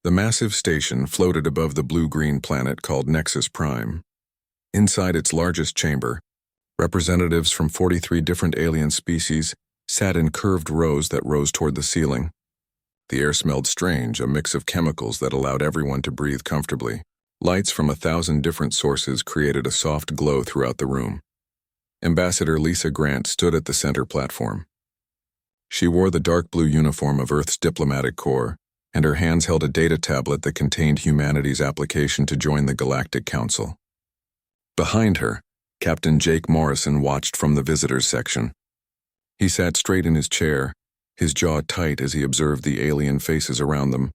The massive station floated above the blue-green planet called Nexus Prime. Inside its largest chamber, representatives from 43 different alien species sat in curved rows that rose toward the ceiling. The air smelled strange, a mix of chemicals that allowed everyone to breathe comfortably. Lights from 1,000 different sources created a soft glow throughout the room. Ambassador Lisa Grant stood at the center platform. She wore the dark blue uniform of Earth's diplomatic corps, and her hands held a data tablet that contained humanity's application to join the Galactic Council. Behind her, Captain Jake Morrison watched from the visitors section. He sat straight in his chair, his jaw tight as he observed the alien faces around them.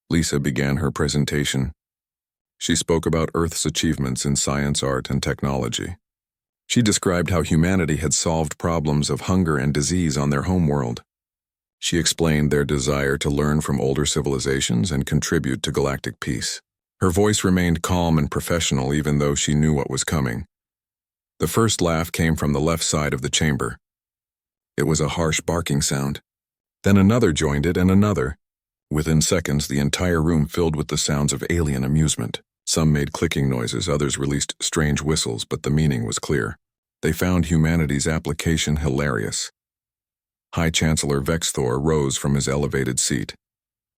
Lisa began her presentation. She spoke about Earth's achievements in science, art, and technology. She described how humanity had solved problems of hunger and disease on their homeworld. She explained their desire to learn from older civilizations and contribute to galactic peace. Her voice remained calm and professional even though she knew what was coming. The first laugh came from the left side of the chamber. It was a harsh barking sound. Then another joined it and another. Within seconds, the entire room filled with the sounds of alien amusement. Some made clicking noises, others released strange whistles, but the meaning was clear. They found humanity's application hilarious. High Chancellor Vexthor rose from his elevated seat.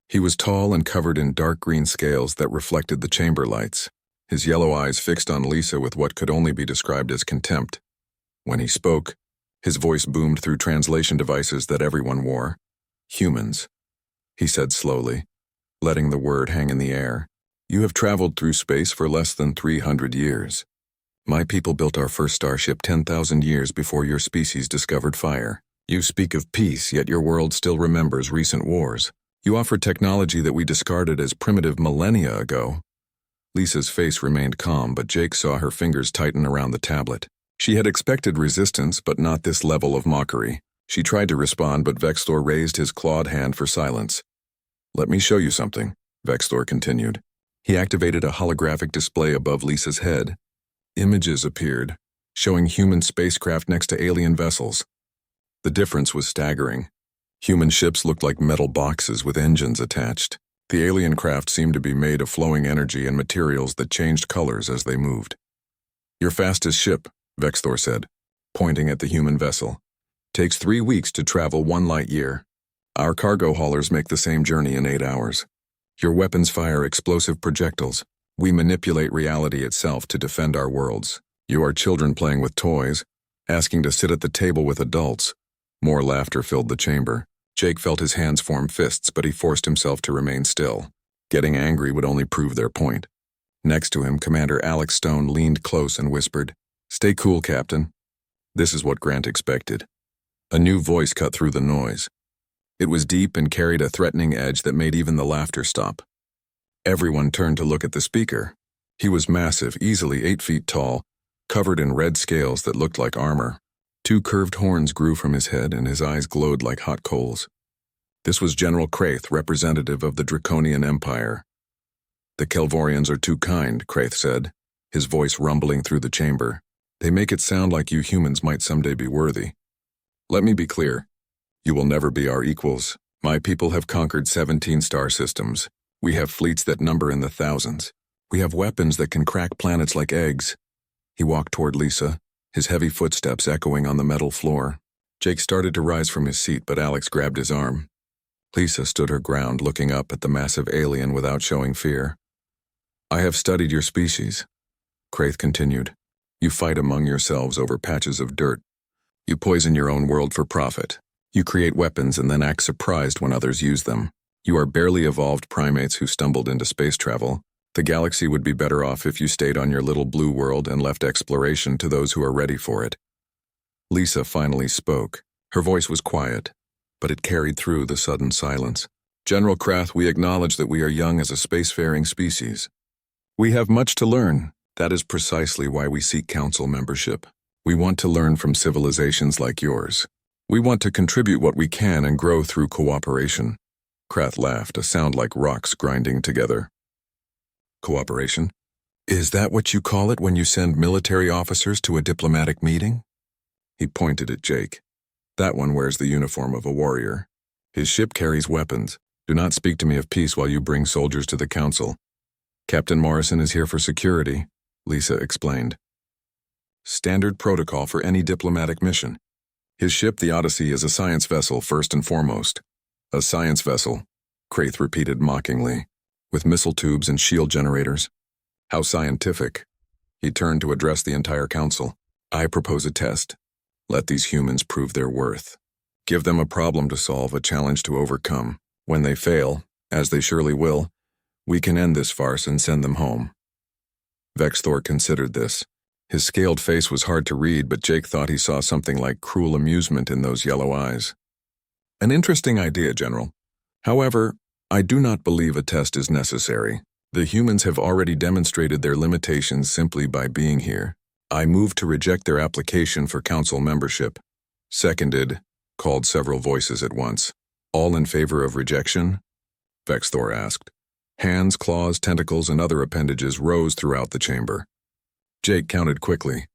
He was tall and covered in dark green scales that reflected the chamber lights, his yellow eyes fixed on Lisa with what could only be described as contempt. When he spoke, his voice boomed through translation devices that everyone wore. "Humans," he said slowly, letting the word hang in the air. "You have traveled through space for less than 300 years. My people built our first starship 10,000 years before your species discovered fire. You speak of peace, yet your world still remembers recent wars. You offer technology that we discarded as primitive millennia ago." Lisa's face remained calm, but Jake saw her fingers tighten around the tablet. She had expected resistance, but not this level of mockery. She tried to respond, but Vexthor raised his clawed hand for silence. "Let me show you something," Vexthor continued. He activated a holographic display above Lisa's head. Images appeared, showing human spacecraft next to alien vessels. The difference was staggering. Human ships looked like metal boxes with engines attached. The alien craft seemed to be made of flowing energy and materials that changed colors as they moved. "Your fastest ship," Vexthor said, pointing at the human vessel, "takes 3 weeks to travel 1 light year. Our cargo haulers make the same journey in 8 hours. Your weapons fire explosive projectiles. We manipulate reality itself to defend our worlds. You are children playing with toys, asking to sit at the table with adults." More laughter filled the chamber. Jake felt his hands form fists, but he forced himself to remain still. Getting angry would only prove their point. Next to him, Commander Alex Stone leaned close and whispered, "Stay cool, Captain." This is what Grant expected. A new voice cut through the noise. It was deep and carried a threatening edge that made even the laughter stop. Everyone turned to look at the speaker. He was massive, easily 8 feet tall, covered in red scales that looked like armor. 2 curved horns grew from his head, and his eyes glowed like hot coals. This was General Kraith, representative of the Draconian Empire. "The Kelvorians are too kind," Kraith said, his voice rumbling through the chamber. "They make it sound like you humans might someday be worthy. Let me be clear. You will never be our equals. My people have conquered 17 star systems. We have fleets that number in the thousands. We have weapons that can crack planets like eggs." He walked toward Lisa, his heavy footsteps echoing on the metal floor. Jake started to rise from his seat, but Alex grabbed his arm. Lisa stood her ground, looking up at the massive alien without showing fear. "I have studied your species," Kraith continued. "You fight among yourselves over patches of dirt. You poison your own world for profit. You create weapons and then act surprised when others use them. You are barely evolved primates who stumbled into space travel. The galaxy would be better off if you stayed on your little blue world and left exploration to those who are ready for it." Lisa finally spoke. Her voice was quiet, but it carried through the sudden silence. "General Krath, we acknowledge that we are young as a spacefaring species. We have much to learn. That is precisely why we seek council membership. We want to learn from civilizations like yours. We want to contribute what we can and grow through cooperation." Krath laughed, a sound like rocks grinding together. "Cooperation? Is that what you call it when you send military officers to a diplomatic meeting?" He pointed at Jake. "That one wears the uniform of a warrior. His ship carries weapons. Do not speak to me of peace while you bring soldiers to the council. Captain Morrison is here for security, Lisa explained. Standard protocol for any diplomatic mission. His ship, the Odyssey, is a science vessel first and foremost. A science vessel, Kraith repeated mockingly, with missile tubes and shield generators. How scientific. He turned to address the entire council. I propose a test. Let these humans prove their worth. Give them a problem to solve, a challenge to overcome. When they fail, as they surely will, we can end this farce and send them home. Vexthor considered this. His scaled face was hard to read, but Jake thought he saw something like cruel amusement in those yellow eyes. An interesting idea, General. However, I do not believe a test is necessary. The humans have already demonstrated their limitations simply by being here. I move to reject their application for council membership. Seconded, called several voices at once. All in favor of rejection? Vexthor asked. Hands, claws, tentacles, and other appendages rose throughout the chamber. Jake counted quickly.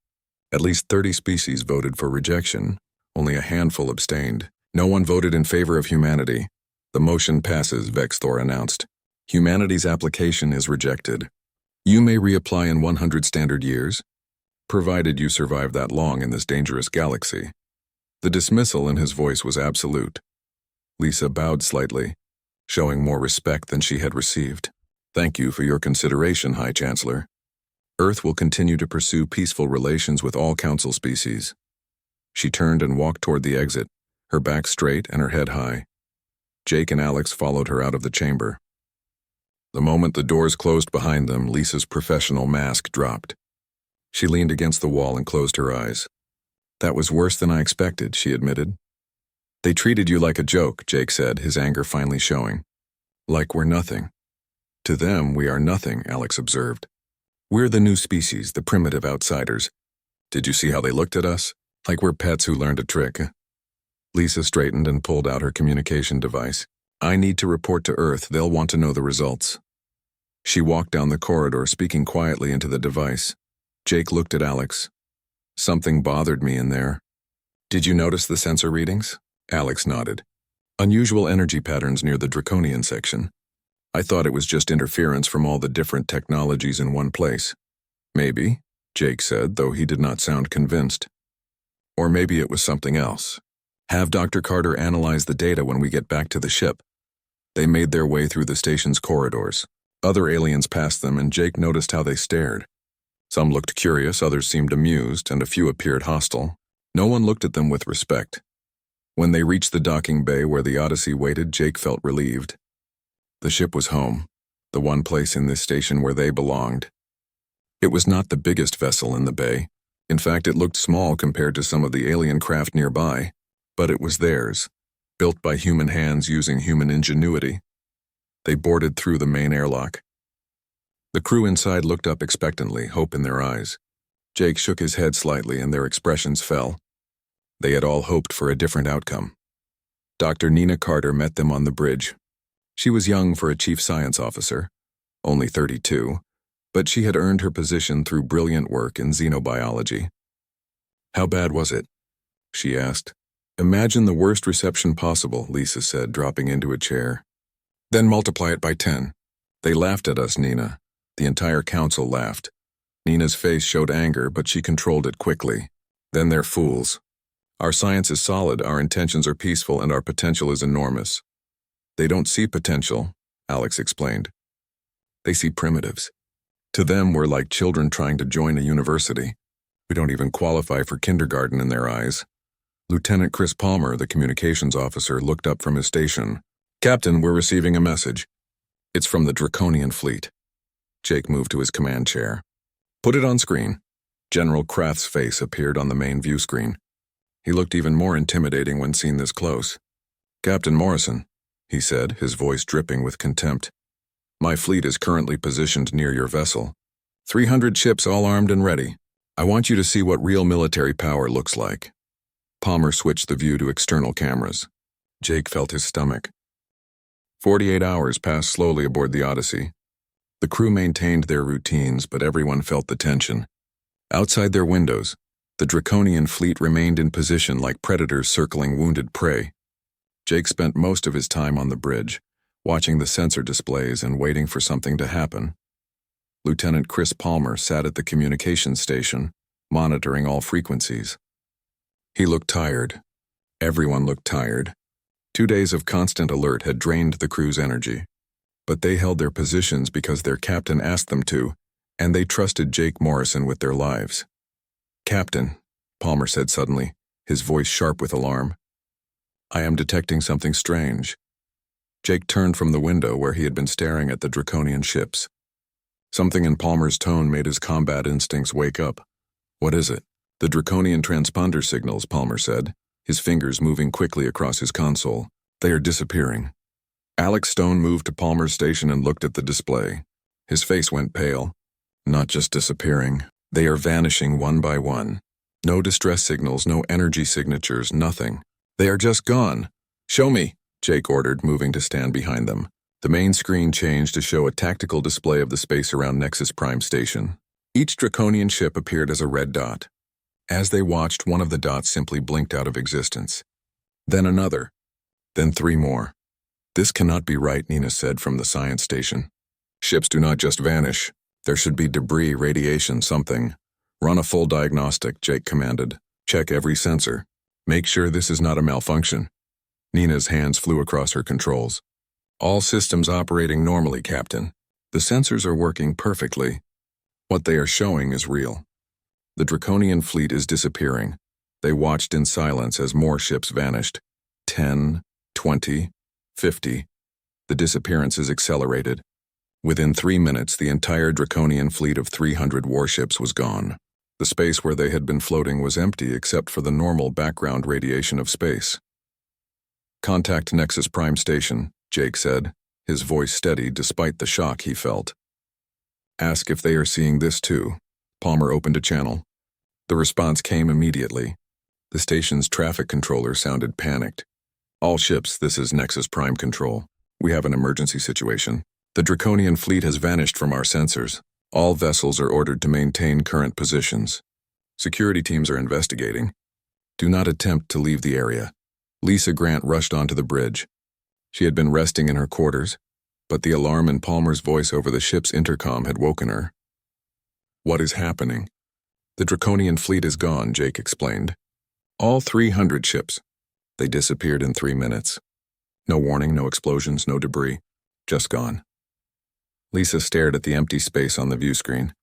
At least 30 species voted for rejection. Only a handful abstained. No one voted in favor of humanity. The motion passes, Vexthor announced. Humanity's application is rejected. You may reapply in 100 standard years, provided you survive that long in this dangerous galaxy. The dismissal in his voice was absolute. Lisa bowed slightly, showing more respect than she had received. Thank you for your consideration, High Chancellor. Earth will continue to pursue peaceful relations with all council species. She turned and walked toward the exit, her back straight and her head high. Jake and Alex followed her out of the chamber. The moment the doors closed behind them, Lisa's professional mask dropped. She leaned against the wall and closed her eyes. That was worse than I expected, she admitted. They treated you like a joke, Jake said, his anger finally showing. Like we're nothing. To them, we are nothing, Alex observed. We're the new species, the primitive outsiders. Did you see how they looked at us? Like we're pets who learned a trick. Lisa straightened and pulled out her communication device. I need to report to Earth. They'll want to know the results. She walked down the corridor, speaking quietly into the device. Jake looked at Alex. Something bothered me in there. Did you notice the sensor readings? Alex nodded. Unusual energy patterns near the Draconian section. I thought it was just interference from all the different technologies in one place. Maybe, Jake said, though he did not sound convinced. Or maybe it was something else. Have Dr. Carter analyze the data when we get back to the ship. They made their way through the station's corridors. Other aliens passed them, and Jake noticed how they stared. Some looked curious, others seemed amused, and a few appeared hostile. No one looked at them with respect. When they reached the docking bay where the Odyssey waited, Jake felt relieved. The ship was home, the one place in this station where they belonged. It was not the biggest vessel in the bay. In fact, it looked small compared to some of the alien craft nearby, but it was theirs, built by human hands using human ingenuity. They boarded through the main airlock. The crew inside looked up expectantly, hope in their eyes. Jake shook his head slightly and their expressions fell. They had all hoped for a different outcome. Dr. Nina Carter met them on the bridge. She was young for a chief science officer, only 32, but she had earned her position through brilliant work in xenobiology. How bad was it? She asked. Imagine the worst reception possible, Lisa said, dropping into a chair. Then multiply it by 10. They laughed at us, Nina. The entire council laughed. Nina's face showed anger, but she controlled it quickly. Then they're fools. Our science is solid, our intentions are peaceful, and our potential is enormous. They don't see potential, Alex explained. They see primitives. To them, we're like children trying to join a university. We don't even qualify for kindergarten in their eyes. Lieutenant Chris Palmer, the communications officer, looked up from his station. Captain, we're receiving a message. It's from the Draconian fleet. Jake moved to his command chair. Put it on screen. General Krath's face appeared on the main view screen. He looked even more intimidating when seen this close. Captain Morrison, he said, his voice dripping with contempt. My fleet is currently positioned near your vessel. 300 ships all armed and ready. I want you to see what real military power looks like. Palmer switched the view to external cameras. Jake felt his stomach. 48 hours passed slowly aboard the Odyssey. The crew maintained their routines, but everyone felt the tension. Outside their windows, the Draconian fleet remained in position like predators circling wounded prey. Jake spent most of his time on the bridge, watching the sensor displays and waiting for something to happen. Lieutenant Chris Palmer sat at the communications station, monitoring all frequencies. He looked tired. Everyone looked tired. 2 days of constant alert had drained the crew's energy. But they held their positions because their captain asked them to, and they trusted Jake Morrison with their lives. "Captain," Palmer said suddenly, his voice sharp with alarm, "I am detecting something strange." Jake turned from the window where he had been staring at the Draconian ships. Something in Palmer's tone made his combat instincts wake up. "What is it?" "The Draconian transponder signals," Palmer said, his fingers moving quickly across his console. "They are disappearing." Alex Stone moved to Palmer's station and looked at the display. His face went pale. "Not just disappearing. They are vanishing one by one. No distress signals, no energy signatures, nothing. They are just gone." "Show me," Jake ordered, moving to stand behind them. The main screen changed to show a tactical display of the space around Nexus Prime Station. Each Draconian ship appeared as a red dot. As they watched, one of the dots simply blinked out of existence. Then another. Then 3 more. "This cannot be right," Nina said from the science station. "Ships do not just vanish. There should be debris, radiation, something." "Run a full diagnostic," Jake commanded. "Check every sensor. Make sure this is not a malfunction." Nina's hands flew across her controls. "All systems operating normally, Captain. The sensors are working perfectly. What they are showing is real. The Draconian fleet is disappearing." They watched in silence as more ships vanished. 10, 20, 50. The disappearances accelerated. Within 3 minutes, the entire Draconian fleet of 300 warships was gone. The space where they had been floating was empty except for the normal background radiation of space. "Contact Nexus Prime Station," Jake said, his voice steady despite the shock he felt. "Ask if they are seeing this too." Palmer opened a channel. The response came immediately. The station's traffic controller sounded panicked. "All ships, this is Nexus Prime Control. We have an emergency situation. The Draconian fleet has vanished from our sensors. All vessels are ordered to maintain current positions. Security teams are investigating. Do not attempt to leave the area." Lisa Grant rushed onto the bridge. She had been resting in her quarters, but the alarm in Palmer's voice over the ship's intercom had woken her. "What is happening?" "The Draconian fleet is gone," Jake explained. "All 300 ships. They disappeared in 3 minutes. No warning, no explosions, no debris. Just gone." Lisa stared at the empty space on the view screen.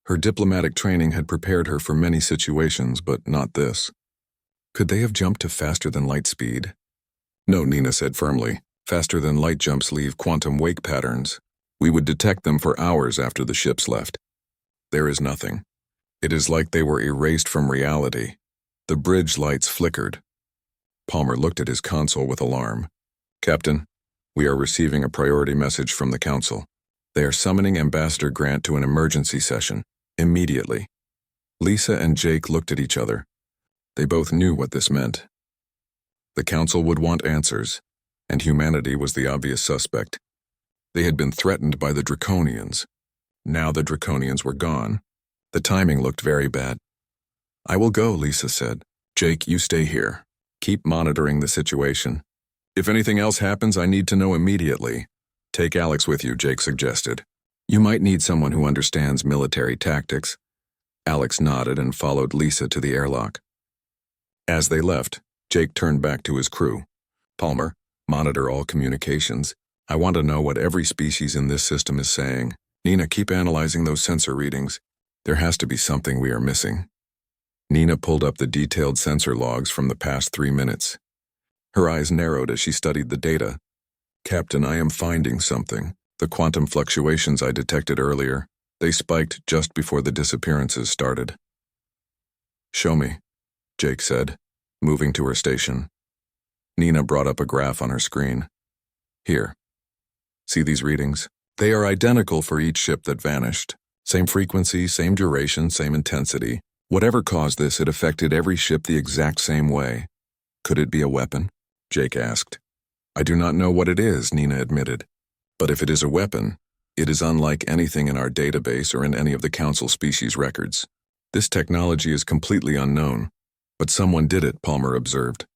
Her diplomatic training had prepared her for many situations, but not this. Could they have jumped to faster than light speed? "No," Nina said firmly. "Faster than light jumps leave quantum wake patterns. We would detect them for hours after the ships left. There is nothing. It is like they were erased from reality." The bridge lights flickered. Palmer looked at his console with alarm. "Captain, we are receiving a priority message from the Council. They are summoning Ambassador Grant to an emergency session, immediately." Lisa and Jake looked at each other. They both knew what this meant. The Council would want answers, and humanity was the obvious suspect. They had been threatened by the Draconians. Now the Draconians were gone. The timing looked very bad. "I will go," Lisa said. "Jake, you stay here. Keep monitoring the situation. If anything else happens, I need to know immediately." "Take Alex with you," Jake suggested. "You might need someone who understands military tactics." Alex nodded and followed Lisa to the airlock. As they left, Jake turned back to his crew. "Palmer, monitor all communications. I want to know what every species in this system is saying. Nina, keep analyzing those sensor readings. There has to be something we are missing." Nina pulled up the detailed sensor logs from the past 3 minutes. Her eyes narrowed as she studied the data. "Captain, I am finding something. The quantum fluctuations I detected earlier, they spiked just before the disappearances started." "Show me," Jake said, moving to her station. Nina brought up a graph on her screen. "Here. See these readings? They are identical for each ship that vanished. Same frequency, same duration, same intensity. Whatever caused this, it affected every ship the exact same way. Could it be a weapon?" Jake asked. "I do not know what it is," Nina admitted. "But if it is a weapon, it is unlike anything in our database or in any of the Council species records. This technology is completely unknown. But someone did it," Palmer observed.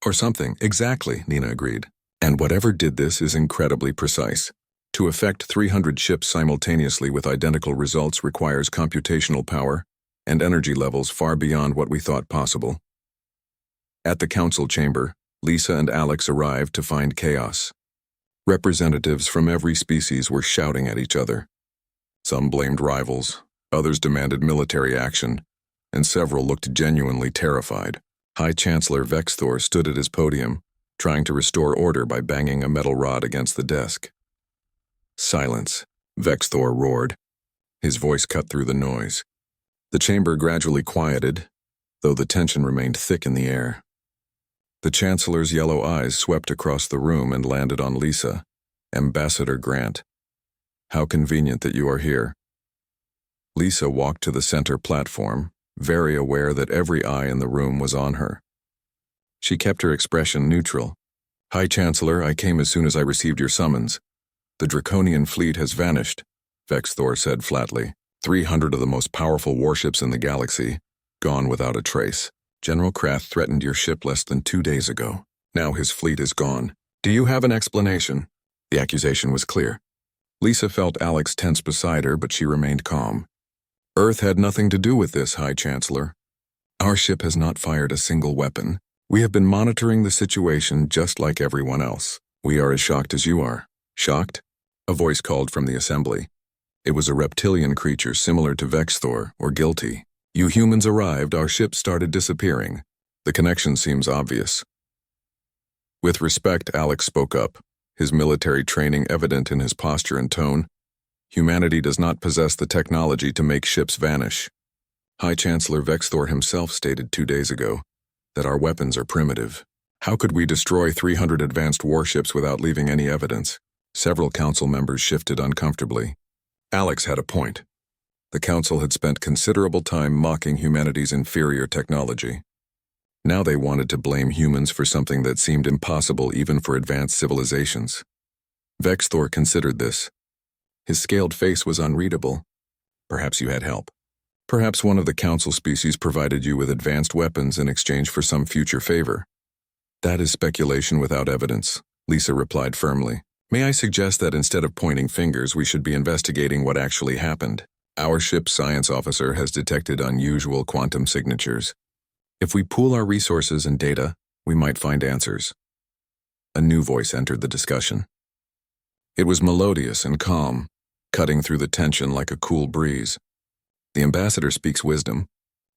"Or something, exactly," Nina agreed. And whatever did this is incredibly precise. To affect 300 ships simultaneously with identical results requires computational power and energy levels far beyond what we thought possible. At the council chamber, Lisa and Alex arrived to find chaos. Representatives from every species were shouting at each other. Some blamed rivals, others demanded military action, and several looked genuinely terrified. High Chancellor Vexthor stood at his podium, trying to restore order by banging a metal rod against the desk. "Silence," Vexthor roared. His voice cut through the noise. The chamber gradually quieted, though the tension remained thick in the air. The Chancellor's yellow eyes swept across the room and landed on Lisa. "Ambassador Grant, how convenient that you are here." Lisa walked to the center platform, very aware that every eye in the room was on her. She kept her expression neutral. "High Chancellor, I came as soon as I received your summons. The Draconian fleet has vanished," Vexthor said flatly. 300 of the most powerful warships in the galaxy, gone without a trace. General Krath threatened your ship less than 2 days ago. Now his fleet is gone. Do you have an explanation?" The accusation was clear. Lisa felt Alex tense beside her, but she remained calm. "Earth had nothing to do with this, High Chancellor. Our ship has not fired a single weapon. We have been monitoring the situation just like everyone else. We are as shocked as you are." "Shocked?" A voice called from the assembly. It was a reptilian creature similar to Vexthor, or guilty. "You humans arrived, our ship started disappearing. The connection seems obvious." With respect, Alex spoke up, his military training evident in his posture and tone. "Humanity does not possess the technology to make ships vanish. High Chancellor Vexthor himself stated 2 days ago that our weapons are primitive. How could we destroy 300 advanced warships without leaving any evidence?" Several council members shifted uncomfortably. Alex had a point. The council had spent considerable time mocking humanity's inferior technology. Now they wanted to blame humans for something that seemed impossible even for advanced civilizations. Vexthor considered this. His scaled face was unreadable. "Perhaps you had help. Perhaps one of the council species provided you with advanced weapons in exchange for some future favor." "That is speculation without evidence," Lisa replied firmly. "May I suggest that instead of pointing fingers, we should be investigating what actually happened? Our ship's science officer has detected unusual quantum signatures. If we pool our resources and data, we might find answers." A new voice entered the discussion. It was melodious and calm, cutting through the tension like a cool breeze. "The ambassador speaks wisdom."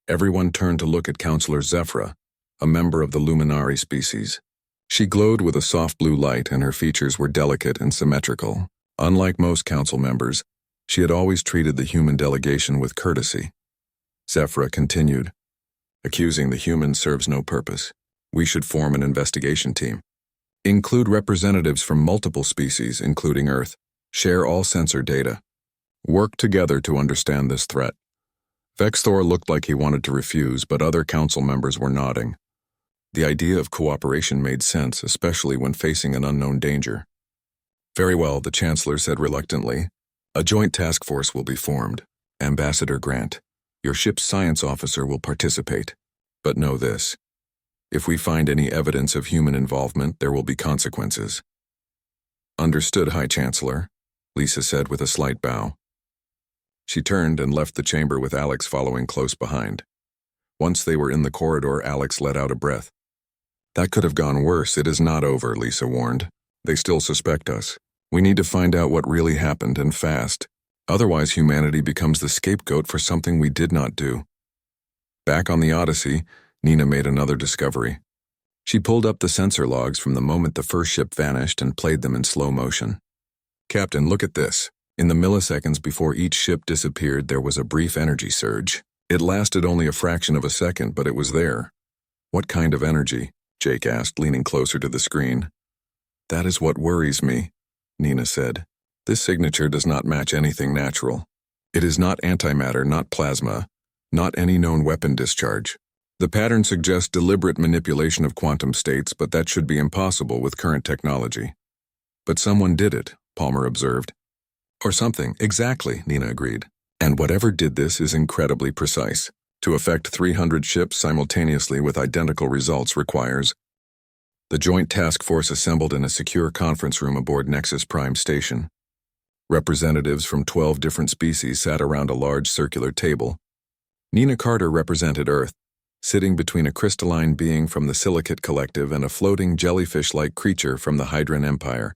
Everyone turned to look at Counselor Zephyra, a member of the Luminari species. She glowed with a soft blue light, and her features were delicate and symmetrical. Unlike most council members, she had always treated the human delegation with courtesy. Zephyra continued, "Accusing the humans serves no purpose. We should form an investigation team. Include representatives from multiple species, including Earth. Share all sensor data. Work together to understand this threat." Vexthor looked like he wanted to refuse, but other council members were nodding. The idea of cooperation made sense, especially when facing an unknown danger. "Very well," the Chancellor said reluctantly. "A joint task force will be formed. Ambassador Grant, your ship's science officer will participate. But know this. If we find any evidence of human involvement, there will be consequences." "Understood, High Chancellor," Lisa said with a slight bow. She turned and left the chamber with Alex following close behind. Once they were in the corridor, Alex let out a breath. "That could have gone worse. It is not over," Lisa warned. "They still suspect us. We need to find out what really happened, and fast. Otherwise, humanity becomes the scapegoat for something we did not do." Back on the Odyssey, Nina made another discovery. She pulled up the sensor logs from the moment the first ship vanished and played them in slow motion. "Captain, look at this. In the milliseconds before each ship disappeared, there was a brief energy surge. It lasted only a fraction of a second, but it was there." "What kind of energy?" Jake asked, leaning closer to the screen. "That is what worries me," Nina said. "This signature does not match anything natural. It is not antimatter, not plasma, not any known weapon discharge. The pattern suggests deliberate manipulation of quantum states, but that should be impossible with current technology." "But someone did it," Palmer observed. "Or something, exactly," Nina agreed. "And whatever did this is incredibly precise. To affect 300 ships simultaneously with identical results requires..." The joint task force assembled in a secure conference room aboard Nexus Prime Station. Representatives from 12 different species sat around a large circular table. Nina Carter represented Earth, sitting between a crystalline being from the Silicate Collective and a floating jellyfish-like creature from the Hydran Empire.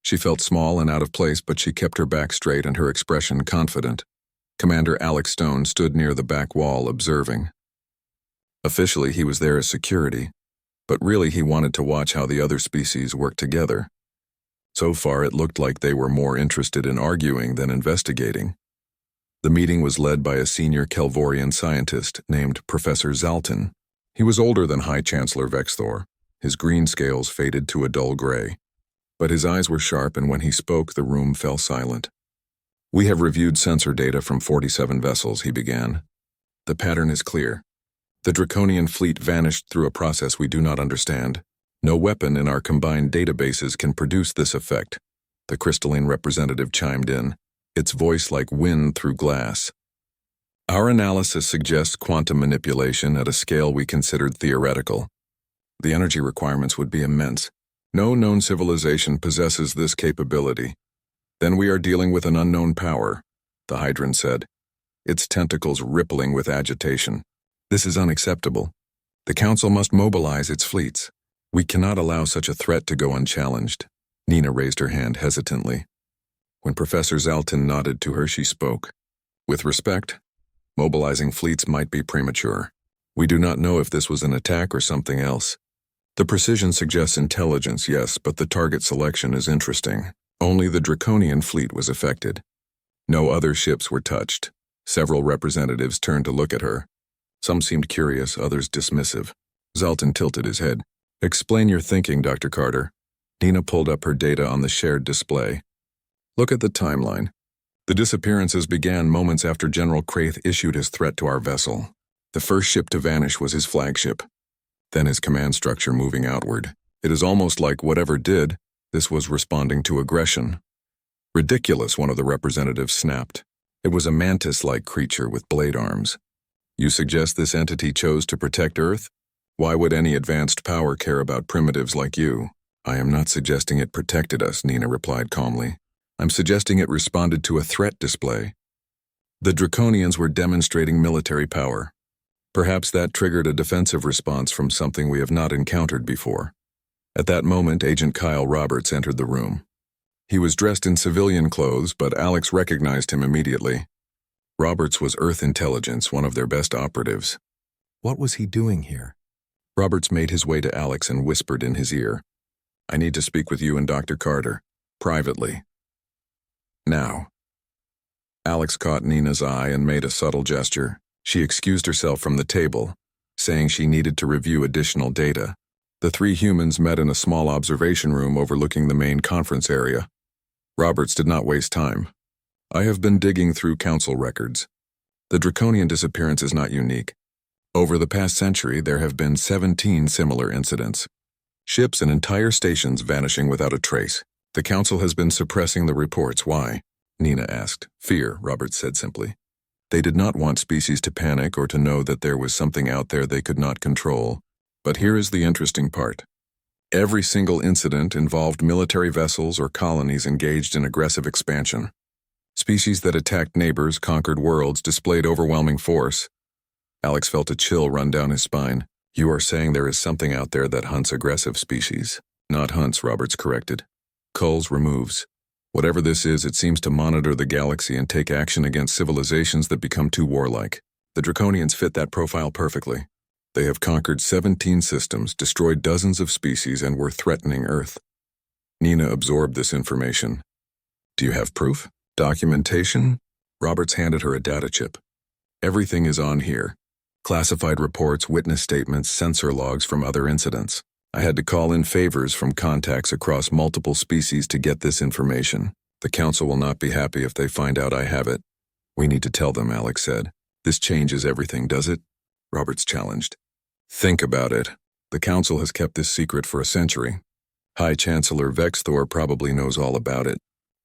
She felt small and out of place, but she kept her back straight and her expression confident. Commander Alex Stone stood near the back wall, observing. Officially, he was there as security, but really he wanted to watch how the other species worked together. So far, it looked like they were more interested in arguing than investigating. The meeting was led by a senior Kelvorian scientist named Professor Zalton. He was older than High Chancellor Vexthor. His green scales faded to a dull gray. But his eyes were sharp, and when he spoke, the room fell silent. "We have reviewed sensor data from 47 vessels," he began. "The pattern is clear. The Draconian fleet vanished through a process we do not understand. No weapon in our combined databases can produce this effect." The crystalline representative chimed in, its voice like wind through glass. "Our analysis suggests quantum manipulation at a scale we considered theoretical. The energy requirements would be immense. No known civilization possesses this capability. Then we are dealing with an unknown power," the Hydran said, its tentacles rippling with agitation. "This is unacceptable. The Council must mobilize its fleets. We cannot allow such a threat to go unchallenged." Nina raised her hand hesitantly. When Professor Zalton nodded to her, she spoke. "With respect, mobilizing fleets might be premature. We do not know if this was an attack or something else. The precision suggests intelligence, yes, but the target selection is interesting. Only the Draconian fleet was affected. No other ships were touched." Several representatives turned to look at her. Some seemed curious, others dismissive. Zalton tilted his head. "Explain your thinking, Dr. Carter." Nina pulled up her data on the shared display. "Look at the timeline. The disappearances began moments after General Kraith issued his threat to our vessel. The first ship to vanish was his flagship, then his command structure moving outward. It is almost like whatever did, this was responding to aggression." "Ridiculous," one of the representatives snapped. "It was a mantis-like creature with blade arms. You suggest this entity chose to protect Earth? Why would any advanced power care about primitives like you?" "I am not suggesting it protected us," Nina replied calmly. "I'm suggesting it responded to a threat display. The Draconians were demonstrating military power. Perhaps that triggered a defensive response from something we have not encountered before." At that moment, Agent Kyle Roberts entered the room. He was dressed in civilian clothes, but Alex recognized him immediately. Roberts was Earth Intelligence, one of their best operatives. What was he doing here? Roberts made his way to Alex and whispered in his ear, "I need to speak with you and Dr. Carter, privately. Now." Alex caught Nina's eye and made a subtle gesture. She excused herself from the table, saying she needed to review additional data. The three humans met in a small observation room overlooking the main conference area. Roberts did not waste time. "I have been digging through Council records. The Draconian disappearance is not unique. Over the past century, there have been 17 similar incidents. Ships and entire stations vanishing without a trace. The Council has been suppressing the reports. Why?" Nina asked. "Fear," Roberts said simply. "They did not want species to panic or to know that there was something out there they could not control. But here is the interesting part. Every single incident involved military vessels or colonies engaged in aggressive expansion. Species that attacked neighbors, conquered worlds, displayed overwhelming force." Alex felt a chill run down his spine. "You are saying there is something out there that hunts aggressive species?" "Not hunts," Roberts corrected. "Culls, removes. Whatever this is, it seems to monitor the galaxy and take action against civilizations that become too warlike. The Draconians fit that profile perfectly. They have conquered 17 systems, destroyed dozens of species, and were threatening Earth." Nina absorbed this information. "Do you have proof? Documentation?" Roberts handed her a data chip. "Everything is on here. Classified reports, witness statements, sensor logs from other incidents. I had to call in favors from contacts across multiple species to get this information. The Council will not be happy if they find out I have it." "We need to tell them," Alex said. "This changes everything, does it?" Roberts challenged. "Think about it. The Council has kept this secret for a century. High Chancellor Vexthor probably knows all about it.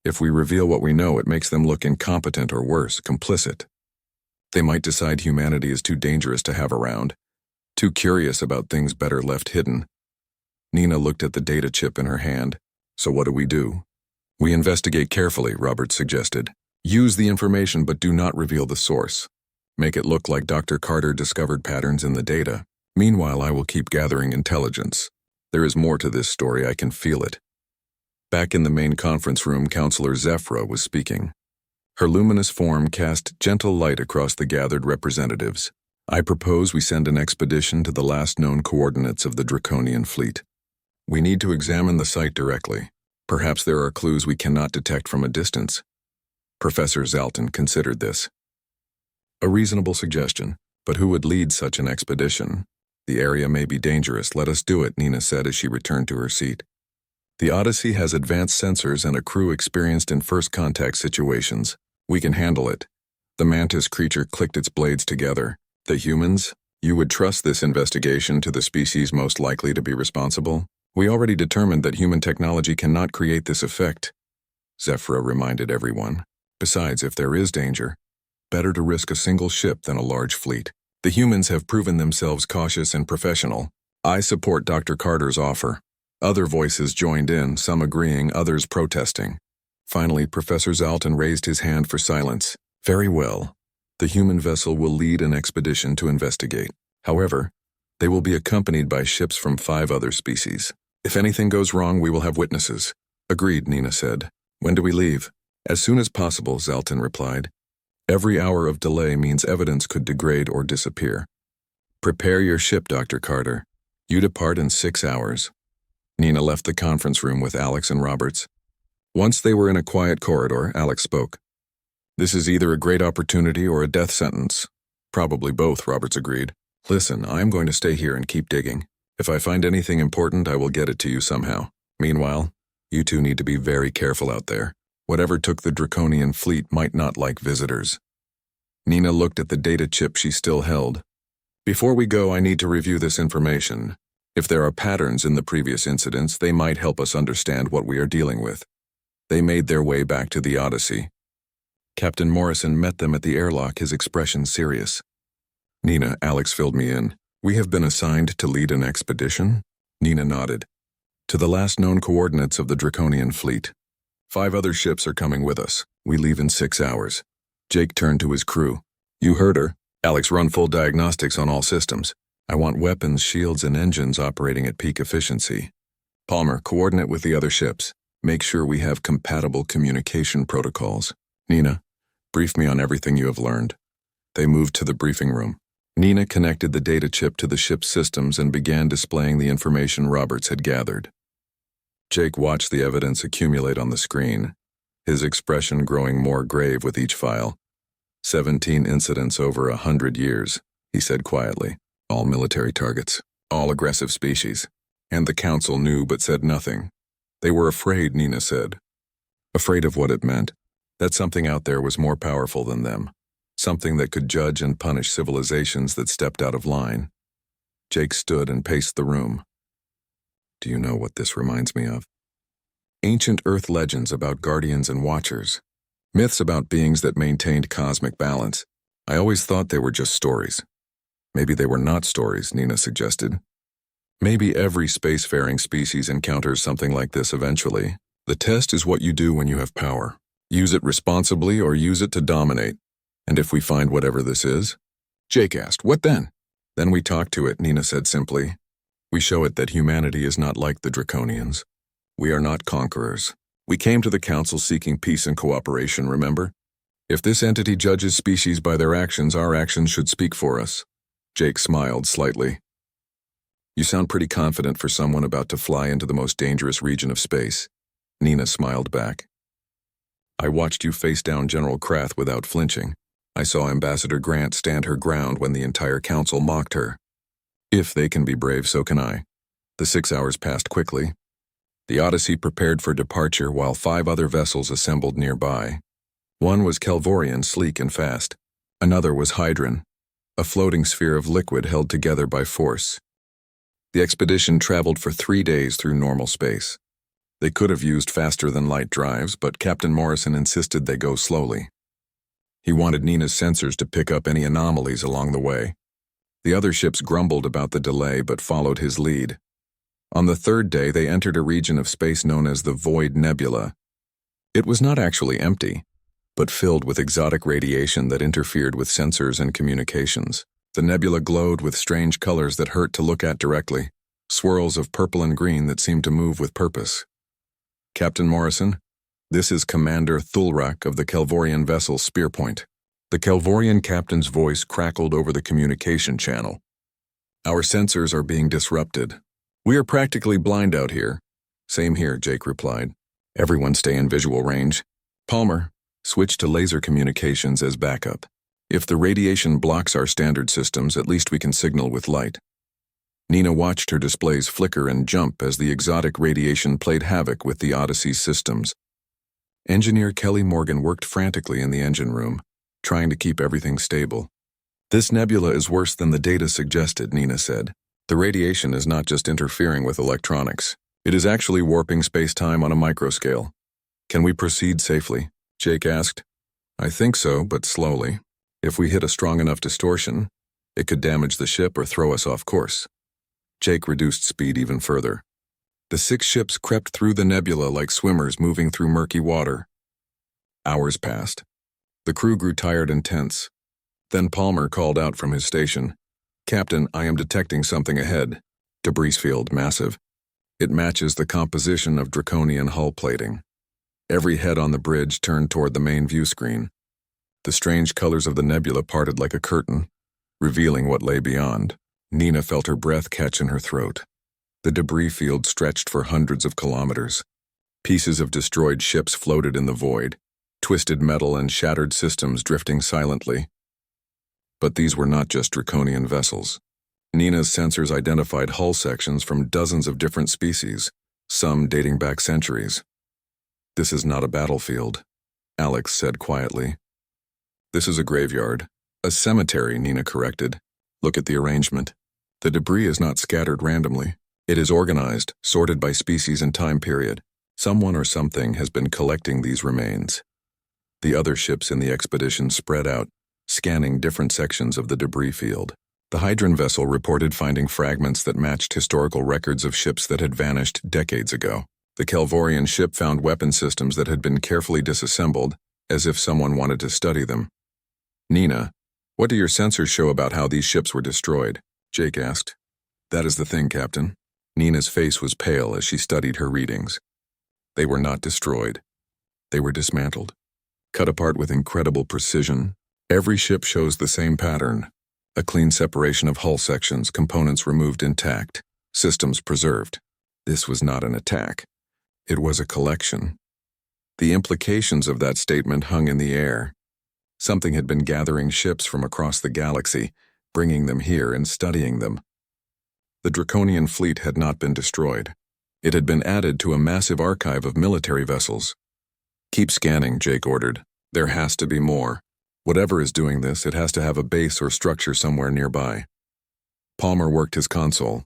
If we reveal what we know, it makes them look incompetent or worse, complicit. They might decide humanity is too dangerous to have around, too curious about things better left hidden." Nina looked at the data chip in her hand. So what do we do? We investigate carefully, Robert suggested. Use the information but do not reveal the source. Make it look like Dr. Carter discovered patterns in the data. Meanwhile, I will keep gathering intelligence. There is more to this story, I can feel it. Back in the main conference room, Counselor Zephyra was speaking. Her luminous form cast gentle light across the gathered representatives. I propose we send an expedition to the last known coordinates of the Draconian fleet. We need to examine the site directly. Perhaps there are clues we cannot detect from a distance. Professor Zalton considered this. A reasonable suggestion, but who would lead such an expedition? The area may be dangerous. Let us do it, Nina said as she returned to her seat. The Odyssey has advanced sensors and a crew experienced in first contact situations. We can handle it. The mantis creature clicked its blades together. The humans? You would trust this investigation to the species most likely to be responsible? We already determined that human technology cannot create this effect. Zephyra reminded everyone. Besides, if there is danger, better to risk a single ship than a large fleet. The humans have proven themselves cautious and professional. I support Dr. Carter's offer. Other voices joined in, some agreeing, others protesting. Finally, Professor Zalton raised his hand for silence. Very well. The human vessel will lead an expedition to investigate. However, they will be accompanied by ships from 5 other species. If anything goes wrong, we will have witnesses. Agreed, Nina said. When do we leave? As soon as possible, Zalton replied. Every hour of delay means evidence could degrade or disappear. Prepare your ship, Dr. Carter. You depart in 6 hours. Nina left the conference room with Alex and Roberts. Once they were in a quiet corridor, Alex spoke. This is either a great opportunity or a death sentence. Probably both, Roberts agreed. Listen, I'm going to stay here and keep digging. If I find anything important, I will get it to you somehow. Meanwhile, you two need to be very careful out there. Whatever took the Draconian fleet might not like visitors. Nina looked at the data chip she still held. Before we go, I need to review this information. If there are patterns in the previous incidents, they might help us understand what we are dealing with. They made their way back to the Odyssey. Captain Morrison met them at the airlock, his expression serious. Nina, Alex filled me in. We have been assigned to lead an expedition? Nina nodded. To the last known coordinates of the Draconian fleet. 5 other ships are coming with us. We leave in 6 hours. Jake turned to his crew. You heard her. Alex, run full diagnostics on all systems. I want weapons, shields, and engines operating at peak efficiency. Palmer, coordinate with the other ships. Make sure we have compatible communication protocols. Nina, brief me on everything you have learned. They moved to the briefing room. Nina connected the data chip to the ship's systems and began displaying the information Roberts had gathered. Jake watched the evidence accumulate on the screen, his expression growing more grave with each file. 17 incidents over 100 years, he said quietly. All military targets, all aggressive species. And the council knew but said nothing. They were afraid, Nina said. Afraid of what it meant. That something out there was more powerful than them. Something that could judge and punish civilizations that stepped out of line. Jake stood and paced the room. Do you know what this reminds me of? Ancient Earth legends about guardians and watchers. Myths about beings that maintained cosmic balance. I always thought they were just stories. Maybe they were not stories, Nina suggested. Maybe every spacefaring species encounters something like this eventually. The test is what you do when you have power. Use it responsibly or use it to dominate. And if we find whatever this is? Jake asked, what then? Then we talk to it, Nina said simply. We show it that humanity is not like the Draconians. We are not conquerors. We came to the council seeking peace and cooperation, remember? If this entity judges species by their actions, our actions should speak for us. Jake smiled slightly. You sound pretty confident for someone about to fly into the most dangerous region of space. Nina smiled back. I watched you face down General Krath without flinching. I saw Ambassador Grant stand her ground when the entire council mocked her. If they can be brave, so can I. The 6 hours passed quickly. The Odyssey prepared for departure while 5 other vessels assembled nearby. One was Kelvorian, sleek and fast. Another was Hydron, a floating sphere of liquid held together by force. The expedition traveled for 3 days through normal space. They could have used faster-than-light drives, but Captain Morrison insisted they go slowly. He wanted Nina's sensors to pick up any anomalies along the way. The other ships grumbled about the delay but followed his lead. On the third day, they entered a region of space known as the Void Nebula. It was not actually empty, but filled with exotic radiation that interfered with sensors and communications. The nebula glowed with strange colors that hurt to look at directly, swirls of purple and green that seemed to move with purpose. Captain Morrison, this is Commander Thulrak of the Kelvorian vessel Spearpoint. The Kelvorian captain's voice crackled over the communication channel. Our sensors are being disrupted. We are practically blind out here. Same here, Jake replied. Everyone stay in visual range. Palmer, switch to laser communications as backup. If the radiation blocks our standard systems, at least we can signal with light. Nina watched her displays flicker and jump as the exotic radiation played havoc with the Odyssey's systems. Engineer Kelly Morgan worked frantically in the engine room, trying to keep everything stable. This nebula is worse than the data suggested, Nina said. The radiation is not just interfering with electronics. It is actually warping space-time on a microscale. Can we proceed safely? Jake asked. I think so, but slowly. If we hit a strong enough distortion, it could damage the ship or throw us off course. Jake reduced speed even further. The 6 ships crept through the nebula like swimmers moving through murky water. Hours passed. The crew grew tired and tense. Then Palmer called out from his station. Captain, I am detecting something ahead. Debris field massive. It matches the composition of Draconian hull plating. Every head on the bridge turned toward the main view screen. The strange colors of the nebula parted like a curtain, revealing what lay beyond. Nina felt her breath catch in her throat. The debris field stretched for hundreds of kilometers. Pieces of destroyed ships floated in the void, twisted metal and shattered systems drifting silently. But these were not just Draconian vessels. Nina's sensors identified hull sections from dozens of different species, some dating back centuries. This is not a battlefield, Alex said quietly. This is a graveyard. A cemetery, Nina corrected. Look at the arrangement. The debris is not scattered randomly. It is organized, sorted by species and time period. Someone or something has been collecting these remains. The other ships in the expedition spread out, scanning different sections of the debris field. The Hydron vessel reported finding fragments that matched historical records of ships that had vanished decades ago. The Kelvorian ship found weapon systems that had been carefully disassembled, as if someone wanted to study them. Nina, what do your sensors show about how these ships were destroyed? Jake asked. That is the thing, Captain. Nina's face was pale as she studied her readings. They were not destroyed. They were dismantled. Cut apart with incredible precision. Every ship shows the same pattern. A clean separation of hull sections, components removed intact, systems preserved. This was not an attack. It was a collection. The implications of that statement hung in the air. Something had been gathering ships from across the galaxy, bringing them here and studying them. The Draconian fleet had not been destroyed. It had been added to a massive archive of military vessels. Keep scanning, Jake ordered. There has to be more. Whatever is doing this, it has to have a base or structure somewhere nearby. Palmer worked his console.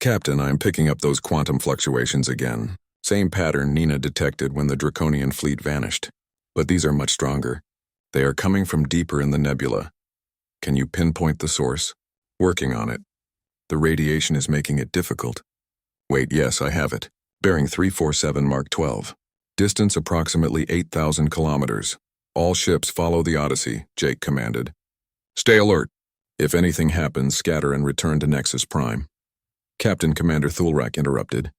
Captain, I'm picking up those quantum fluctuations again. Same pattern Nina detected when the Draconian fleet vanished. But these are much stronger. They are coming from deeper in the nebula. Can you pinpoint the source? Working on it. The radiation is making it difficult. Wait, yes, I have it. Bearing 347 Mark 12. Distance approximately 8,000 kilometers. All ships follow the Odyssey, Jake commanded. Stay alert. If anything happens, scatter and return to Nexus Prime. Captain Commander Thulrak interrupted.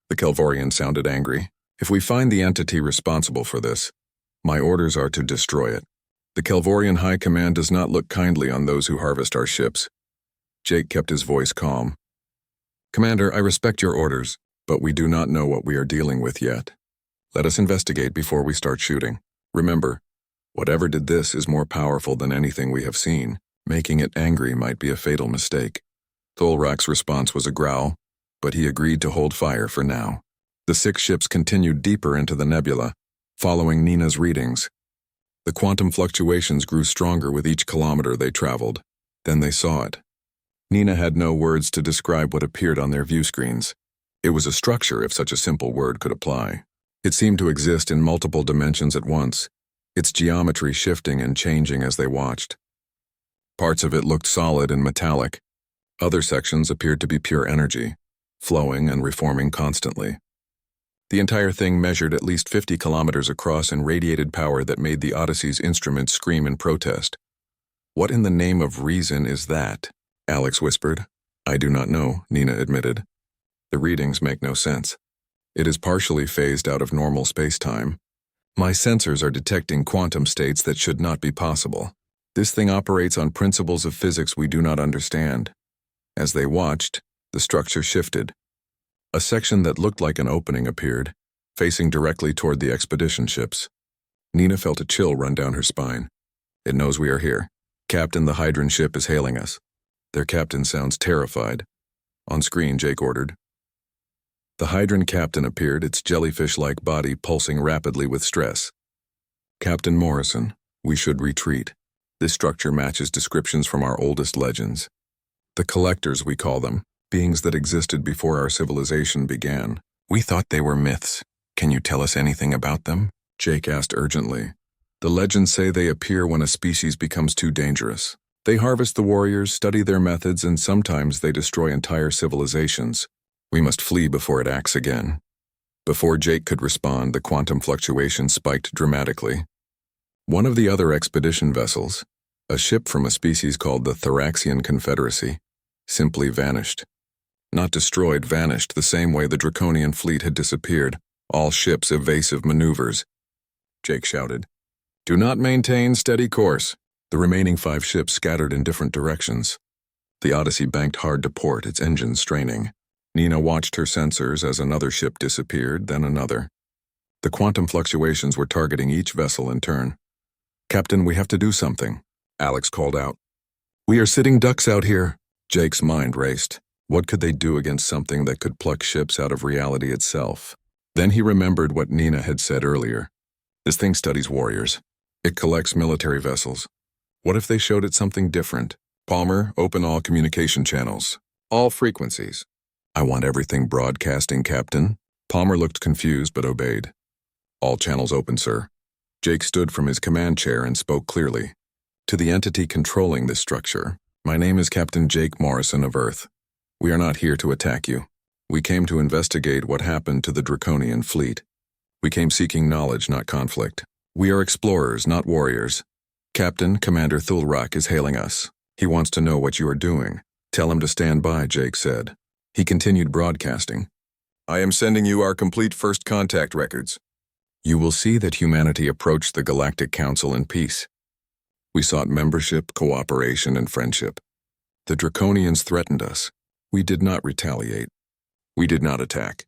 The Kelvorian sounded angry. If we find the entity responsible for this, my orders are to destroy it. The Kelvorian High Command does not look kindly on those who harvest our ships. Jake kept his voice calm. Commander, I respect your orders, but we do not know what we are dealing with yet. Let us investigate before we start shooting. Remember, whatever did this is more powerful than anything we have seen. Making it angry might be a fatal mistake. Thulrak's response was a growl, but he agreed to hold fire for now. The 6 ships continued deeper into the nebula, following Nina's readings. The quantum fluctuations grew stronger with each kilometer they traveled. Then they saw it. Nina had no words to describe what appeared on their view screens. It was a structure if such a simple word could apply. It seemed to exist in multiple dimensions at once, its geometry shifting and changing as they watched. Parts of it looked solid and metallic. Other sections appeared to be pure energy, flowing and reforming constantly. The entire thing measured at least 50 kilometers across and radiated power that made the Odyssey's instruments scream in protest. "What in the name of reason is that?" Alex whispered. "I do not know," Nina admitted. "The readings make no sense. It is partially phased out of normal space-time. My sensors are detecting quantum states that should not be possible. This thing operates on principles of physics we do not understand." As they watched, the structure shifted. A section that looked like an opening appeared, facing directly toward the expedition ships. Nina felt a chill run down her spine. "It knows we are here. Captain, the Hydran ship is hailing us." Their captain sounds terrified. On screen, Jake ordered. The Hydran captain appeared, its jellyfish-like body pulsing rapidly with stress. "Captain Morrison, we should retreat. This structure matches descriptions from our oldest legends. The Collectors, we call them, beings that existed before our civilization began. We thought they were myths. Can you tell us anything about them?" Jake asked urgently. "The legends say they appear when a species becomes too dangerous. They harvest the warriors, study their methods, and sometimes they destroy entire civilizations. We must flee before it acts again." Before Jake could respond, the quantum fluctuation spiked dramatically. One of the other expedition vessels, a ship from a species called the Thraxian Confederacy, simply vanished. Not destroyed, vanished, the same way the Draconian fleet had disappeared, all ships evasive maneuvers. Jake shouted, "Do not maintain steady course." The remaining 5 ships scattered in different directions. The Odyssey banked hard to port, its engines straining. Nina watched her sensors as another ship disappeared, then another. The quantum fluctuations were targeting each vessel in turn. "Captain, we have to do something," Alex called out. "We are sitting ducks out here." Jake's mind raced. What could they do against something that could pluck ships out of reality itself? Then he remembered what Nina had said earlier. This thing studies warriors. It collects military vessels. What if they showed it something different? "Palmer, open all communication channels. All frequencies." "I want everything broadcasting, Captain." Palmer looked confused but obeyed. "All channels open, sir." Jake stood from his command chair and spoke clearly. "To the entity controlling this structure, my name is Captain Jake Morrison of Earth. We are not here to attack you. We came to investigate what happened to the Draconian fleet. We came seeking knowledge, not conflict. We are explorers, not warriors. Captain, Commander Thulrak is hailing us. He wants to know what you are doing. Tell him to stand by," Jake said. He continued broadcasting. "I am sending you our complete first contact records. You will see that humanity approached the Galactic Council in peace. We sought membership, cooperation, and friendship. The Draconians threatened us. We did not retaliate. We did not attack.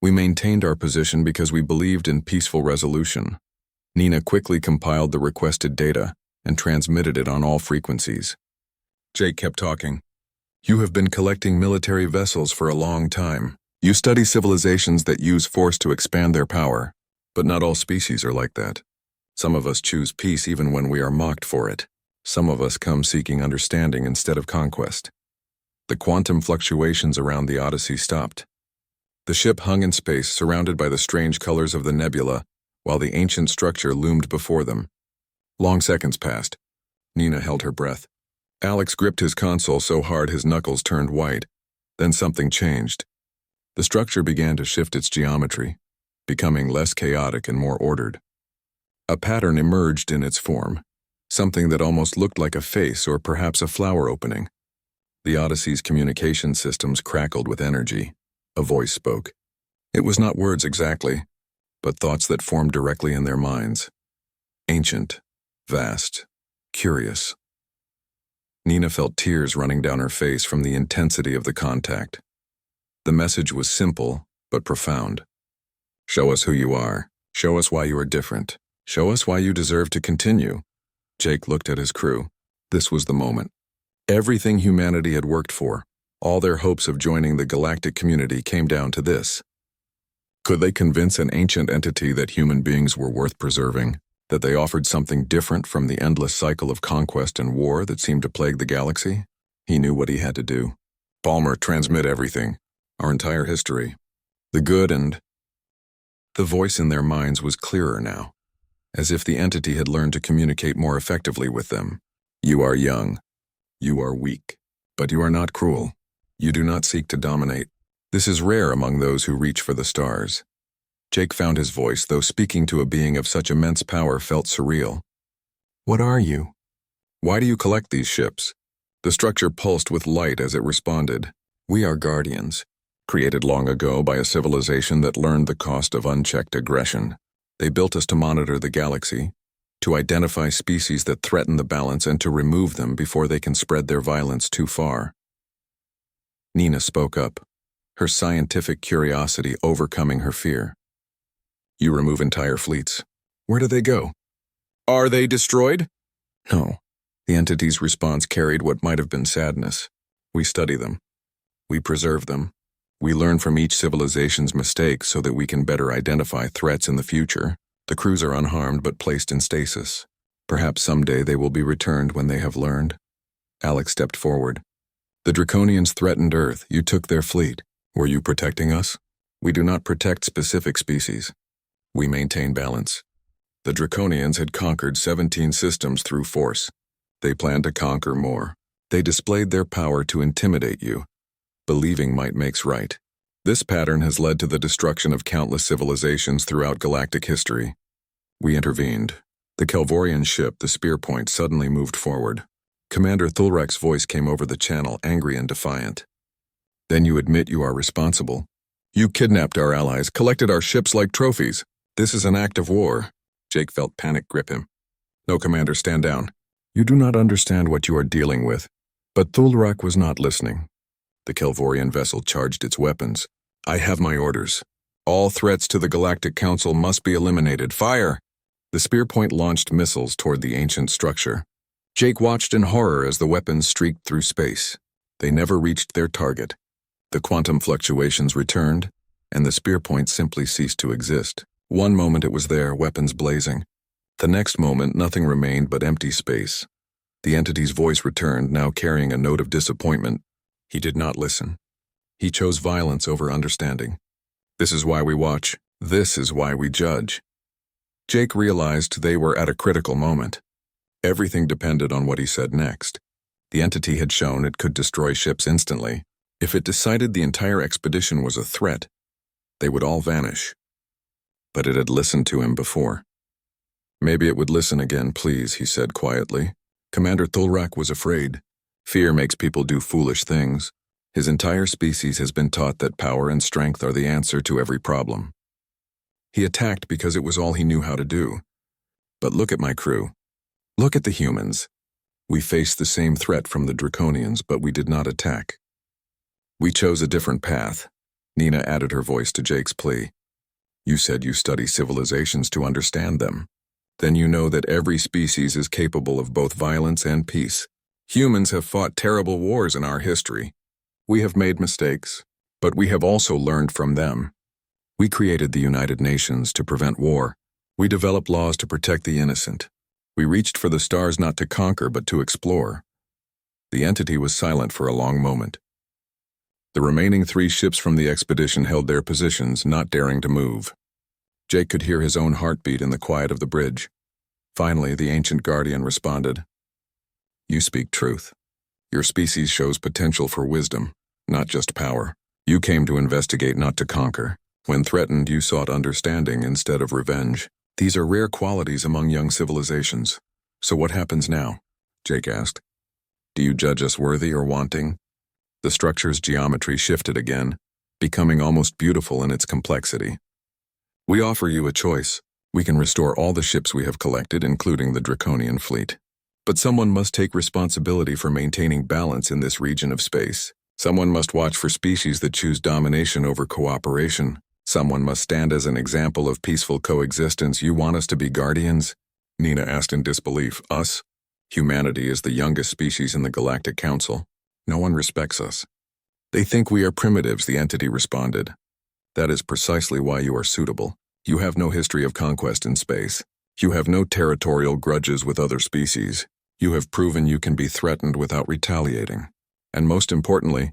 We maintained our position because we believed in peaceful resolution." Nina quickly compiled the requested data and transmitted it on all frequencies. Jake kept talking. "You have been collecting military vessels for a long time. You study civilizations that use force to expand their power. But not all species are like that. Some of us choose peace even when we are mocked for it. Some of us come seeking understanding instead of conquest." The quantum fluctuations around the Odyssey stopped. The ship hung in space, surrounded by the strange colors of the nebula, while the ancient structure loomed before them. Long seconds passed. Nina held her breath. Alex gripped his console so hard his knuckles turned white. Then something changed. The structure began to shift its geometry, becoming less chaotic and more ordered. A pattern emerged in its form, something that almost looked like a face or perhaps a flower opening. The Odyssey's communication systems crackled with energy. A voice spoke. It was not words exactly, but thoughts that formed directly in their minds. Ancient, vast, curious. Nina felt tears running down her face from the intensity of the contact. The message was simple, but profound. Show us who you are. Show us why you are different. Show us why you deserve to continue. Jake looked at his crew. This was the moment. Everything humanity had worked for, all their hopes of joining the galactic community came down to this. Could they convince an ancient entity that human beings were worth preserving, that they offered something different from the endless cycle of conquest and war that seemed to plague the galaxy? He knew what he had to do. Palmer, transmit everything, our entire history, the good and... The voice in their minds was clearer now, as if the entity had learned to communicate more effectively with them. You are young. You are weak. But you are not cruel. You do not seek to dominate. This is rare among those who reach for the stars. Jake found his voice, though speaking to a being of such immense power felt surreal. What are you? Why do you collect these ships? The structure pulsed with light as it responded. We are guardians, created long ago by a civilization that learned the cost of unchecked aggression. They built us to monitor the galaxy, to identify species that threaten the balance and to remove them before they can spread their violence too far. Nina spoke up, her scientific curiosity overcoming her fear. You remove entire fleets. Where do they go? Are they destroyed? No. The entity's response carried what might have been sadness. We study them. We preserve them. We learn from each civilization's mistakes so that we can better identify threats in the future. The crews are unharmed but placed in stasis. Perhaps someday they will be returned when they have learned. Alex stepped forward. The Draconians threatened Earth. You took their fleet. Were you protecting us? We do not protect specific species. We maintain balance. The Draconians had conquered 17 systems through force. They planned to conquer more. They displayed their power to intimidate you. Believing might makes right. This pattern has led to the destruction of countless civilizations throughout galactic history. We intervened. The Kelvorian ship, the Spear Point, suddenly moved forward. Commander Thulrak's voice came over the channel, angry and defiant. Then you admit you are responsible. You kidnapped our allies, collected our ships like trophies. This is an act of war. Jake felt panic grip him. No, Commander, stand down. You do not understand what you are dealing with. But Thulrak was not listening. The Kelvorian vessel charged its weapons. I have my orders. All threats to the Galactic Council must be eliminated. Fire! The Spear Point launched missiles toward the ancient structure. Jake watched in horror as the weapons streaked through space. They never reached their target. The quantum fluctuations returned, and the Spear Point simply ceased to exist. One moment it was there, weapons blazing. The next moment, nothing remained but empty space. The entity's voice returned, now carrying a note of disappointment. He did not listen. He chose violence over understanding. This is why we watch. This is why we judge. Jake realized they were at a critical moment. Everything depended on what he said next. The entity had shown it could destroy ships instantly. If it decided the entire expedition was a threat, they would all vanish. But it had listened to him before. Maybe it would listen again, please, he said quietly. Commander Thulrak was afraid. Fear makes people do foolish things. His entire species has been taught that power and strength are the answer to every problem. He attacked because it was all he knew how to do. But look at my crew. Look at the humans. We faced the same threat from the Draconians, but we did not attack. We chose a different path. Nina added her voice to Jake's plea. You said you study civilizations to understand them. Then you know that every species is capable of both violence and peace. Humans have fought terrible wars in our history. We have made mistakes, but we have also learned from them. We created the United Nations to prevent war. We developed laws to protect the innocent. We reached for the stars not to conquer but to explore. The entity was silent for a long moment. The remaining 3 ships from the expedition held their positions, not daring to move. Jake could hear his own heartbeat in the quiet of the bridge. Finally, the ancient guardian responded. You speak truth. Your species shows potential for wisdom, not just power. You came to investigate, not to conquer. When threatened, you sought understanding instead of revenge. These are rare qualities among young civilizations. So what happens now? Jake asked. Do you judge us worthy or wanting? The structure's geometry shifted again, becoming almost beautiful in its complexity. We offer you a choice. We can restore all the ships we have collected, including the Draconian fleet. But someone must take responsibility for maintaining balance in this region of space. Someone must watch for species that choose domination over cooperation. Someone must stand as an example of peaceful coexistence. You want us to be guardians? Nina asked in disbelief. Us? Humanity is the youngest species in the Galactic Council. No one respects us. They think we are primitives, the entity responded. That is precisely why you are suitable. You have no history of conquest in space. You have no territorial grudges with other species. You have proven you can be threatened without retaliating. And most importantly,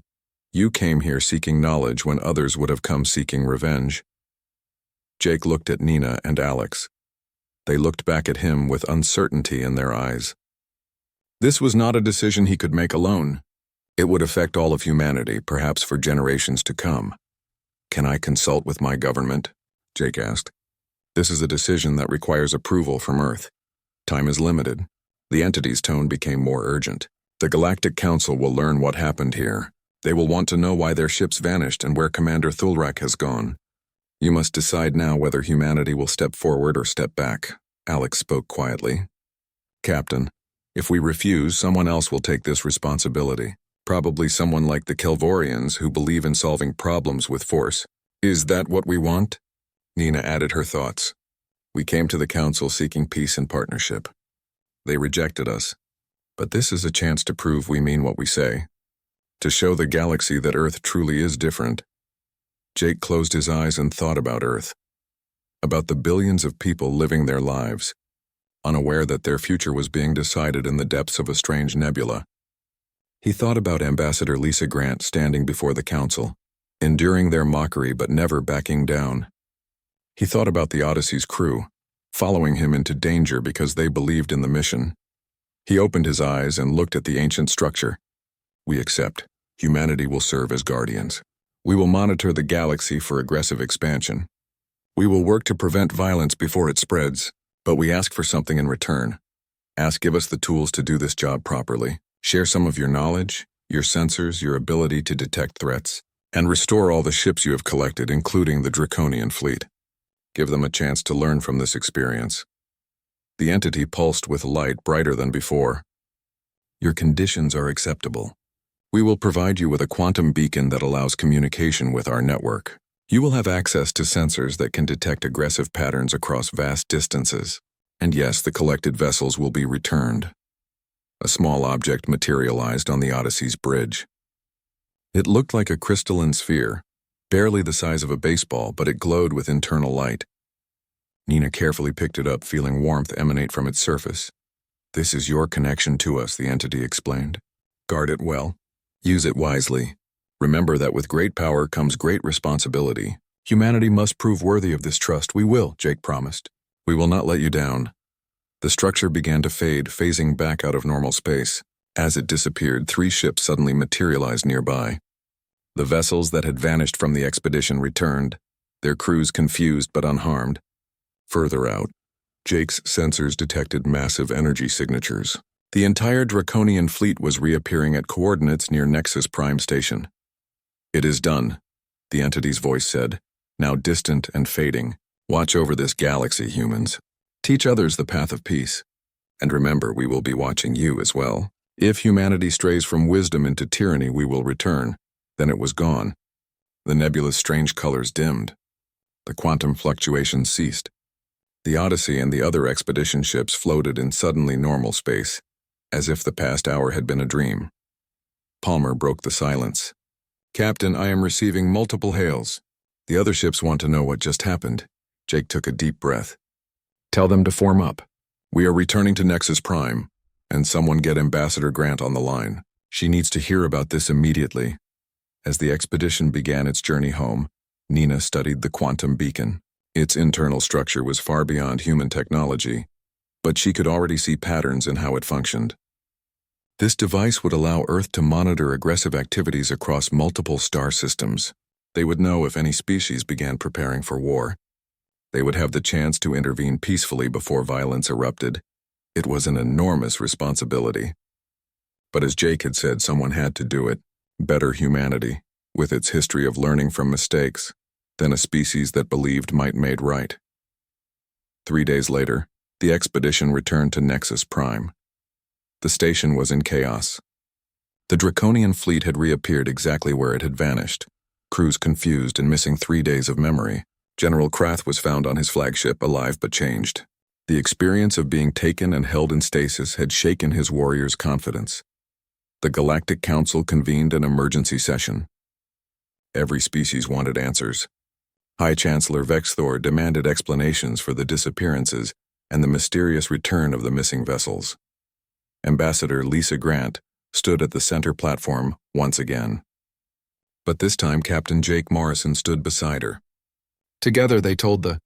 you came here seeking knowledge when others would have come seeking revenge. Jake looked at Nina and Alex. They looked back at him with uncertainty in their eyes. This was not a decision he could make alone. It would affect all of humanity, perhaps for generations to come. Can I consult with my government? Jake asked. This is a decision that requires approval from Earth. Time is limited. The entity's tone became more urgent. The Galactic Council will learn what happened here. They will want to know why their ships vanished and where Commander Thulrak has gone. You must decide now whether humanity will step forward or step back, Alex spoke quietly. Captain, if we refuse, someone else will take this responsibility. Probably someone like the Kelvorians who believe in solving problems with force. Is that what we want? Nina added her thoughts. We came to the Council seeking peace and partnership. They rejected us. But this is a chance to prove we mean what we say. To show the galaxy that Earth truly is different. Jake closed his eyes and thought about Earth. About the billions of people living their lives, unaware that their future was being decided in the depths of a strange nebula. He thought about Ambassador Lisa Grant standing before the Council, enduring their mockery but never backing down. He thought about the Odyssey's crew, following him into danger because they believed in the mission. He opened his eyes and looked at the ancient structure. We accept. Humanity will serve as guardians. We will monitor the galaxy for aggressive expansion. We will work to prevent violence before it spreads, but we ask for something in return. Give us the tools to do this job properly. Share some of your knowledge, your sensors, your ability to detect threats, and restore all the ships you have collected, including the Draconian fleet. Give them a chance to learn from this experience. The entity pulsed with light brighter than before. Your conditions are acceptable. We will provide you with a quantum beacon that allows communication with our network. You will have access to sensors that can detect aggressive patterns across vast distances. And yes, the collected vessels will be returned. A small object materialized on the Odyssey's bridge. It looked like a crystalline sphere, barely the size of a baseball, but it glowed with internal light. Nina carefully picked it up, feeling warmth emanate from its surface. This is your connection to us, the entity explained. Guard it well. Use it wisely. Remember that with great power comes great responsibility. Humanity must prove worthy of this trust. We will, Jake promised. We will not let you down. The structure began to fade, phasing back out of normal space. As it disappeared, 3 ships suddenly materialized nearby. The vessels that had vanished from the expedition returned, their crews confused but unharmed. Further out, Jake's sensors detected massive energy signatures. The entire Draconian fleet was reappearing at coordinates near Nexus Prime Station. It is done, the entity's voice said, now distant and fading. Watch over this galaxy, humans. Teach others the path of peace. And remember, we will be watching you as well. If humanity strays from wisdom into tyranny, we will return. Then it was gone. The nebula's strange colors dimmed. The quantum fluctuations ceased. The Odyssey and the other expedition ships floated in suddenly normal space, as if the past hour had been a dream. Palmer broke the silence. Captain, I am receiving multiple hails. The other ships want to know what just happened. Jake took a deep breath. Tell them to form up. We are returning to Nexus Prime, and someone get Ambassador Grant on the line. She needs to hear about this immediately. As the expedition began its journey home, Nina studied the quantum beacon. Its internal structure was far beyond human technology, but she could already see patterns in how it functioned. This device would allow Earth to monitor aggressive activities across multiple star systems. They would know if any species began preparing for war. They would have the chance to intervene peacefully before violence erupted. It was an enormous responsibility. But as Jake had said, someone had to do it. Better humanity, with its history of learning from mistakes, than a species that believed might made right. 3 days later, the expedition returned to Nexus Prime. The station was in chaos. The Draconian fleet had reappeared exactly where it had vanished, crews confused and missing 3 days of memory. General Krath was found on his flagship, alive but changed. The experience of being taken and held in stasis had shaken his warriors' confidence. The Galactic Council convened an emergency session. Every species wanted answers. High Chancellor Vexthor demanded explanations for the disappearances and the mysterious return of the missing vessels. Ambassador Lisa Grant stood at the center platform once again. But this time Captain Jake Morrison stood beside her. Together they told the